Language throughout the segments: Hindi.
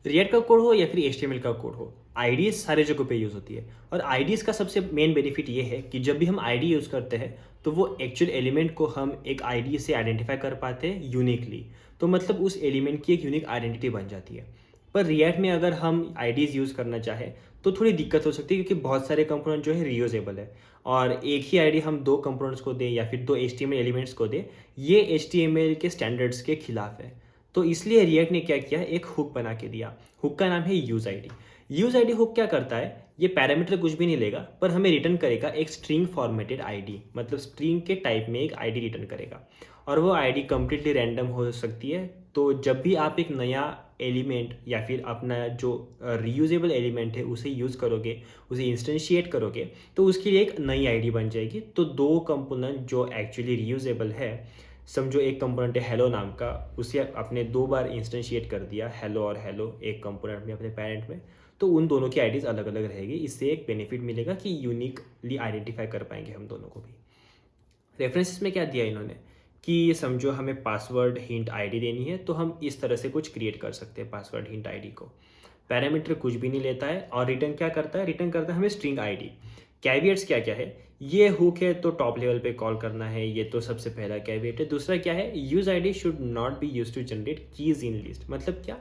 रिएक्ट का कोड हो या फिर HTML का कोड हो, आईडीज सारे जगहों पे यूज़ होती है। और आईडीज का सबसे मेन बेनिफिट ये है कि जब भी हम आईडी यूज़ करते हैं तो वो एक्चुअल एलिमेंट को हम एक आईडी से आइडेंटिफाई कर पाते हैं यूनिकली। तो मतलब उस एलिमेंट की एक यूनिक आइडेंटिटी बन जाती है। पर रिएक्ट में अगर हम आईडीज यूज़ करना चाहें तो थोड़ी दिक्कत हो सकती है, क्योंकि बहुत सारे कंपोनेंट जो है रीयूजेबल है, और एक ही आईडी हम दो कंपोनेंट्स को दें या फिर दो HTML एलिमेंट्स को दें, ये HTML के स्टैंडर्ड्स के खिलाफ है। तो इसलिए रिएक्ट ने क्या किया, एक हुक बना के दिया। हुक का नाम है use ID. Use ID hook क्या करता है, ये पैरामीटर कुछ भी नहीं लेगा, पर हमें रिटर्न करेगा एक स्ट्रिंग फॉर्मेटेड आईडी, मतलब स्ट्रिंग के टाइप में एक आईडी रिटर्न करेगा। और वो आईडी कंप्लीटली रैंडम हो सकती है। तो जब भी आप एक नया एलिमेंट या फिर अपना जो रीयूजेबल एलिमेंट है उसे यूज़ करोगे, उसे इंस्टेंशिएट करोगे, तो उसके लिए एक नई आईडी बन जाएगी। तो दो कंपोनेंट जो एक्चुअली रीयूजेबल है, समझो एक कंपोनेंट है हेलो नाम का, उसे आपने दो बार इंस्टेंशिएट कर दिया, हेलो और हेलो एक कंपोनेंट में अपने पेरेंट में, तो उन दोनों की आईडीज़ अलग अलग रहेगी। इससे एक बेनिफिट मिलेगा कि यूनिकली आइडेंटिफाई कर पाएंगे हम दोनों को भी। रेफरेंसेस में क्या दिया इन्होंने कि समझो हमें पासवर्ड हिंट आईडी देनी है, तो हम इस तरह से कुछ क्रिएट कर सकते हैं पासवर्ड हिंट आईडी को। पैरामीटर कुछ भी नहीं लेता है, और रिटर्न क्या करता है, रिटर्न करता है हमें स्ट्रिंग आईडी। कैविएट्स क्या क्या है, ये हुक है तो टॉप लेवल पे कॉल करना है, ये तो सबसे पहला कैविएट है। दूसरा क्या है, use ID should not be use to generate keys in list. मतलब क्या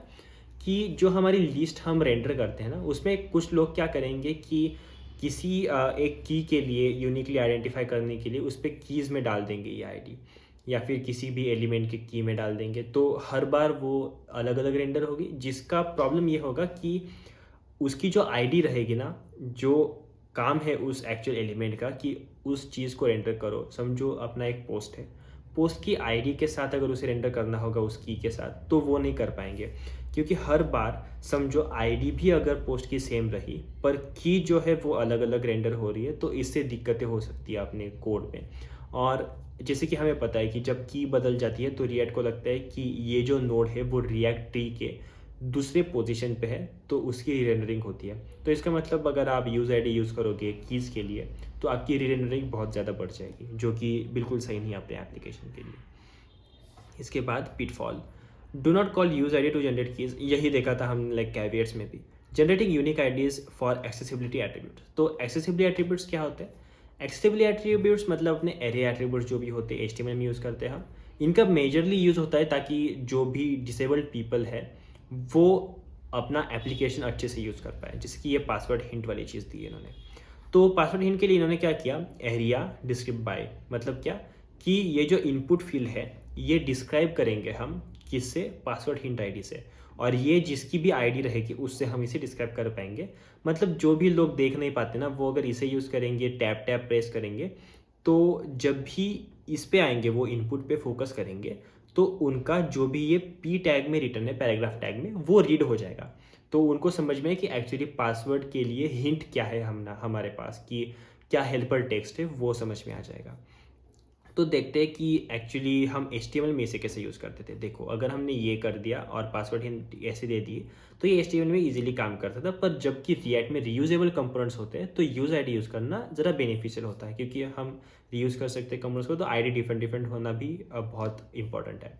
कि जो हमारी लिस्ट हम रेंडर करते हैं ना, उसमें कुछ लोग क्या करेंगे कि किसी एक की के लिए यूनिकली आइडेंटिफाई करने के लिए उस पर कीज़ में डाल देंगे ये आईडी, या फिर किसी भी एलिमेंट के की में डाल देंगे, तो हर बार वो अलग अलग रेंडर होगी। जिसका प्रॉब्लम ये होगा कि उसकी जो आईडी रहेगी ना, जो काम है उस एक्चुअल एलिमेंट का कि उस चीज़ को रेंडर करो। समझो अपना एक पोस्ट है, पोस्ट की आईडी के साथ अगर उसे रेंडर करना होगा उस की के साथ, तो वो नहीं कर पाएंगे, क्योंकि हर बार समझो आईडी भी अगर पोस्ट की सेम रही पर की जो है वो अलग अलग रेंडर हो रही है, तो इससे दिक्कतें हो सकती है अपने कोड में। और जैसे कि हमें पता है कि जब की बदल जाती है तो रिएक्ट को लगता है कि ये जो नोड है वो रिएक्ट ट्री के दूसरे पोजीशन पे है, तो उसकी रीरेंडरिंग होती है। तो इसका मतलब अगर आप यूज़ आईडी यूज़ करोगे कीज़ के लिए, तो आपकी रीरेंडरिंग बहुत ज़्यादा बढ़ जाएगी, जो कि बिल्कुल सही नहीं है अपने एप्लीकेशन के लिए। इसके बाद pitfall, do not call use ID to generate keys. यही देखा था हम लाइक कैविएट्स में भी। Generating unique IDs for accessibility attribute. तो एक्सेसिबिलिटी एट्रीब्यूट्स क्या होते हैं, एक्सेसिबिलिटी एट्रीब्यूट्स मतलब अपने एरे एट्रीब्यूट्स जो भी होते हैं HTML में यूज़ करते हैं हम। इनका मेजरली यूज़ होता है ताकि जो भी डिसेबल्ड पीपल है वो अपना एप्लीकेशन अच्छे से यूज़ कर पाए। जैसे कि ये पासवर्ड हिंट वाली चीज़ दी है इन्होंने। तो पासवर्ड हिंट के लिए इन्होंने क्या किया, एरिया डिस्क्रिप्ट बाय, मतलब क्या कि ये जो इनपुट फील्ड है ये डिस्क्राइब करेंगे हम किससे, पासवर्ड हिंट आईडी से, और ये जिसकी भी आईडी रहेगी उससे हम इसे डिस्क्राइब कर पाएंगे। मतलब जो भी लोग देख नहीं पाते ना, वो अगर इसे यूज़ करेंगे, टैप टैप प्रेस करेंगे, तो जब भी इस पे आएंगे वो इनपुट पे फोकस करेंगे, तो उनका जो भी ये पी टैग में रिटर्न है, पैराग्राफ टैग में, वो रीड हो जाएगा। तो उनको समझ में है कि एक्चुअली पासवर्ड के लिए हिंट क्या है हमारे पास, कि क्या हेल्पर टेक्स्ट है, वो समझ में आ जाएगा। तो देखते हैं कि एक्चुअली हम HTML में इसे कैसे यूज़ करते थे। देखो, अगर हमने ये कर दिया और पासवर्ड हिंट ऐसे दे दिए तो ये HTML में इजीली काम करता था। पर जबकि रिएक्ट में रीयूजेबल कंपोनेंट्स होते हैं तो यूज आईडी यूज़ करना ज़रा बेनिफिशियल होता है, क्योंकि हम रीयूज़ कर सकते हैं कंपोनेंट्स को, तो आईडी डिफरेंट डिफरेंट होना भी बहुत इंपॉर्टेंट है।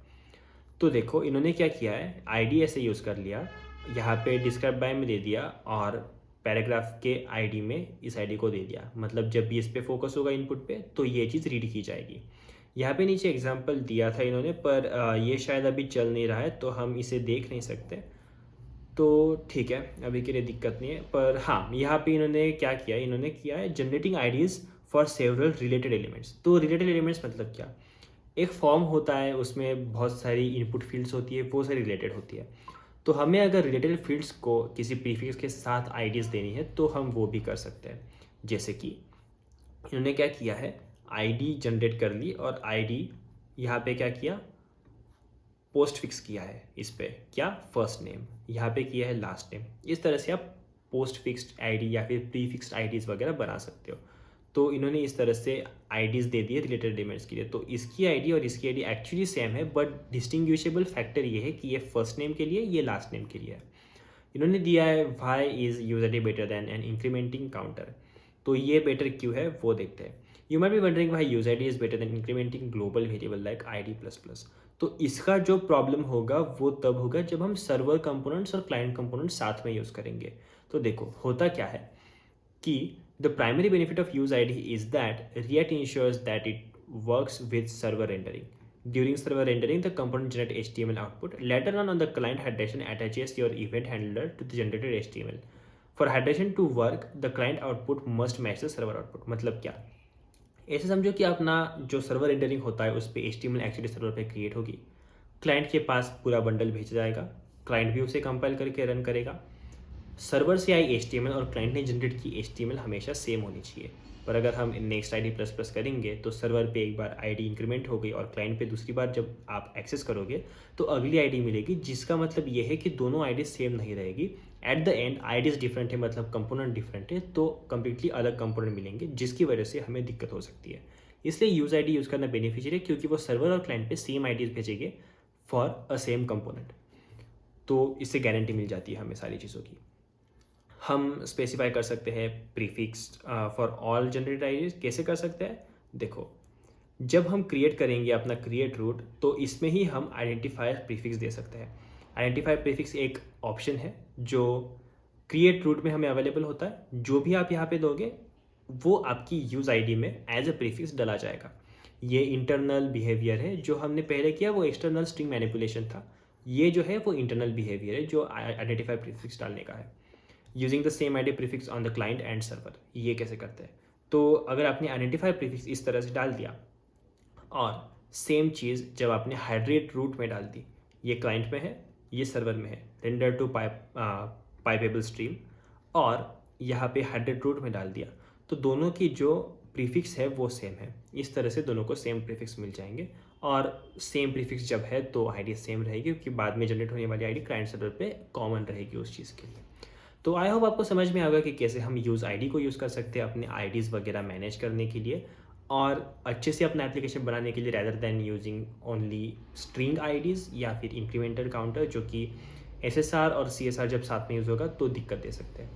तो देखो इन्होंने क्या किया है, आईडी ऐसे यूज़ कर लिया, यहाँ पे डिस्क्राइब बाय में दे दिया, और पैराग्राफ के आईडी में इस आईडी को दे दिया। मतलब जब भी इस पे फोकस होगा इनपुट पे, तो ये चीज़ रीड की जाएगी। यहाँ पे नीचे एग्जांपल दिया था इन्होंने, पर ये शायद अभी चल नहीं रहा है तो हम इसे देख नहीं सकते, तो ठीक है, अभी के लिए दिक्कत नहीं है। पर हाँ, यहाँ पे इन्होंने क्या किया, इन्होंने किया है generating IDs for several related elements. तो रिलेटेड एलिमेंट्स मतलब क्या, एक फॉर्म होता है, उसमें बहुत सारी इनपुट फील्ड्स होती है, वो सारी रिलेटेड होती है। तो हमें अगर रिलेटेड फील्ड्स को किसी प्रीफिक्स के साथ आईडीज़ देनी है तो हम वो भी कर सकते हैं। जैसे कि इन्होंने क्या किया है, आईडी जनरेट कर ली, और आईडी यहाँ पे क्या किया, पोस्ट फिक्स किया है इस पे, क्या, फर्स्ट नेम, यहाँ पे किया है लास्ट नेम। इस तरह से आप पोस्ट फिक्स्ड आईडी या फिर प्री फिक्स्ड आईडीज़ वगैरह बना सकते हो। तो इन्होंने इस तरह से आईडीज़ दे दिए रिलेटेड एलिमेंट्स के लिए। तो इसकी आईडी और इसकी आईडी एक्चुअली सेम है, बट डिस्टिंग्विशेबल फैक्टर ये है कि ये फर्स्ट नेम के लिए, ये लास्ट नेम के लिए है। इन्होंने दिया है why is UUID better than an incrementing counter. तो ये बेटर क्यों है वो देखते हैं। You might be wondering why UUID is better than incrementing global variable like ID++। तो इसका जो प्रॉब्लम होगा वो तब होगा जब हम सर्वर कंपोनेंट्स और क्लाइंट कंपोनेंट्स साथ में यूज़ करेंगे। तो देखो होता क्या है कि the primary benefit of use ID is that React ensures that it works with server rendering. During server rendering, the component generates HTML output. Later on the client hydration attaches your event handler to the generated HTML. For hydration to work, the client output must match the server output. मतलब क्या? ऐसे समझो कि अपना जो सर्वर रेंडरिंग होता है उस पर HTML एक्चुअली सर्वर पे क्रिएट होगी। क्लाइंट के पास पूरा बंडल भेजा जाएगा, क्लाइंट भी उसे कंपाइल करके रन करेगा। सर्वर से आई HTML और क्लाइंट ने जनरेट की HTML हमेशा सेम होनी चाहिए। पर अगर हम नेक्स्ट ID प्लस प्लस करेंगे तो सर्वर पे एक बार ID इंक्रीमेंट हो गई और क्लाइंट पे दूसरी बार जब आप एक्सेस करोगे तो अगली ID मिलेगी, जिसका मतलब ये है कि दोनों ID सेम नहीं रहेगी। At the end IDs different है, मतलब कंपोनेंट डिफरेंट है, तो कम्प्लीटली अलग कंपोनेंट मिलेंगे, जिसकी वजह से हमें दिक्कत हो सकती है। इसलिए यूज़ ID यूज़ करना बेनिफिशियल है, क्योंकि वो सर्वर और क्लाइंट पे सेम IDs भेजेंगे फॉर अ सेम कंपोनेंट। तो इससे गारंटी मिल जाती है हमें सारी चीज़ों की। हम स्पेसिफाई कर सकते हैं prefix for all generated IDs. कैसे कर सकते हैं? देखो, जब हम क्रिएट करेंगे अपना क्रिएट रूट तो इसमें ही हम आइडेंटिफायर प्रीफिक्स दे सकते हैं। आइडेंटिफायर प्रीफिक्स एक ऑप्शन है जो क्रिएट रूट में हमें अवेलेबल होता है। जो भी आप यहाँ पे दोगे वो आपकी यूज़ आईडी में एज अ प्रीफिक्स डाला जाएगा। ये इंटरनल बिहेवियर है। जो हमने पहले किया वो एक्सटर्नल स्ट्रिंग मैनिपुलेशन था। ये जो है वो इंटरनल बिहेवियर है जो आइडेंटिफायर प्रीफिक्स डालने का है। Using the same ID prefix on the client and server. ये कैसे करते हैं? तो अगर आपने आइडेंटिफायर प्रीफिक्स इस तरह से डाल दिया और सेम चीज़ जब आपने हाइड्रेट रूट में डाल दी, ये क्लाइंट में है, ये सर्वर में है, रेंडर टू पाइपेबल स्ट्रीम, और यहाँ पे हाइड्रेट रूट में डाल दिया, तो दोनों की जो प्रीफिक्स है वो सेम है। इस तरह से दोनों को सेम प्रीफिक्स मिल जाएंगे। और सेम प्रीफिक्स जब है तो आईडी सेम रहेगी, क्योंकि बाद में जनरेट होने वाली आईडी क्लाइंट सर्वर पे कॉमन रहेगी उस चीज़ के लिए। तो आई होप आपको समझ में आएगा कि कैसे हम यूज़ आईडी को यूज़ कर सकते हैं अपने आईडीज़ वगैरह मैनेज करने के लिए और अच्छे से अपना एप्लीकेशन बनाने के लिए, rather than using only string IDs या फिर इंक्रीमेंटल काउंटर, जो कि SSR और CSR जब साथ में यूज़ होगा तो दिक्कत दे सकते हैं।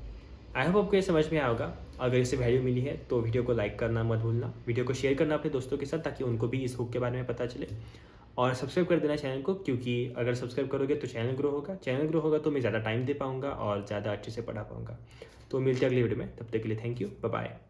आई होप आपको ये समझ में आया होगा। अगर इससे वैल्यू मिली है तो वीडियो को लाइक करना मत भूलना, वीडियो को शेयर करना अपने दोस्तों के साथ ताकि उनको भी इस हुक के बारे में पता चले, और सब्सक्राइब कर देना चैनल को, क्योंकि अगर सब्सक्राइब करोगे तो चैनल ग्रो होगा तो मैं ज़्यादा टाइम दे पाऊँगा और ज़्यादा अच्छे से पढ़ा पाऊँगा। तो मिलते हैं अगली वीडियो में, तब तक के लिए थैंक यू, बाय बाय।